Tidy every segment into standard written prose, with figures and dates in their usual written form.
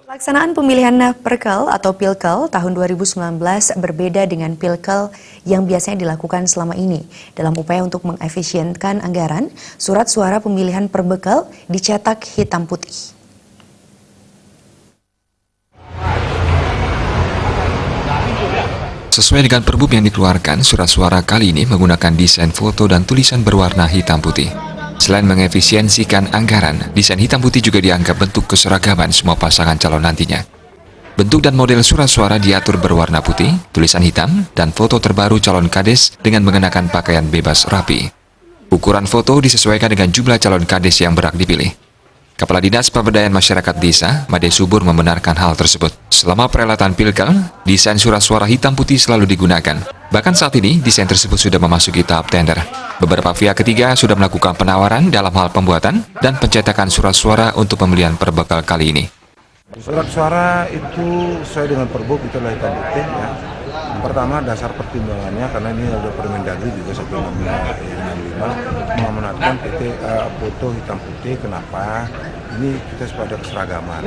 Pelaksanaan pemilihan Perkel atau Pilkel tahun 2019 berbeda dengan Pilkel yang biasanya dilakukan selama ini. Dalam upaya untuk mengefisienkan anggaran, surat suara pemilihan Perbekel dicetak hitam putih. Sesuai dengan Perbub yang dikeluarkan, surat suara kali ini menggunakan desain foto dan tulisan berwarna hitam putih. Selain mengefisiensikan anggaran, desain hitam putih juga dianggap bentuk keseragaman semua pasangan calon nantinya. Bentuk dan model surat suara diatur berwarna putih, tulisan hitam, dan foto terbaru calon kades dengan mengenakan pakaian bebas rapi. Ukuran foto disesuaikan dengan jumlah calon kades yang berhak dipilih. Kepala Dinas Pemberdayaan Masyarakat Desa, Made Subur, membenarkan hal tersebut. Selama perhelatan Pilkel, desain surat suara hitam putih selalu digunakan. Bahkan saat ini, desain tersebut sudah memasuki tahap tender. Beberapa pihak ketiga sudah melakukan penawaran dalam hal pembuatan dan pencetakan surat suara untuk pemilihan Perbekal kali ini. Surat suara itu sesuai dengan Perbub itu adalah hitam putih ya. Pertama, dasar pertimbangannya karena ini ada Permendagri juga 165 mengamanatkan foto hitam putih. Kenapa? Ini kita supaya ada keseragaman.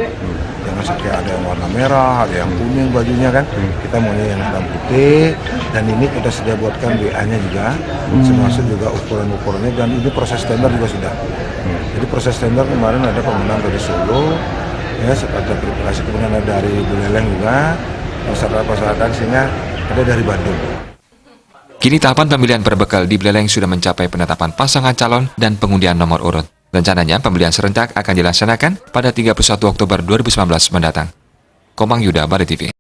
Jangan seperti ada yang warna merah, ada yang kuning bajunya kan. Kita maunya yang hitam putih, dan ini kita sudah buatkan WA-nya juga, termasuk juga ukuran-ukurannya, dan ini proses tender juga sudah. Jadi proses tender kemarin ada pemenang dari Solo, ya, ada verifikasi kemudian ada dari Buleleng juga, masyarakat sehingga ada dari Bandung. Kini tahapan pemilihan Perbekal di Buleleng sudah mencapai penetapan pasangan calon dan pengundian nomor urut. Rencananya pemilihan serentak akan dilaksanakan pada 31 Oktober 2019 mendatang. Komang Yuda, Bali TV.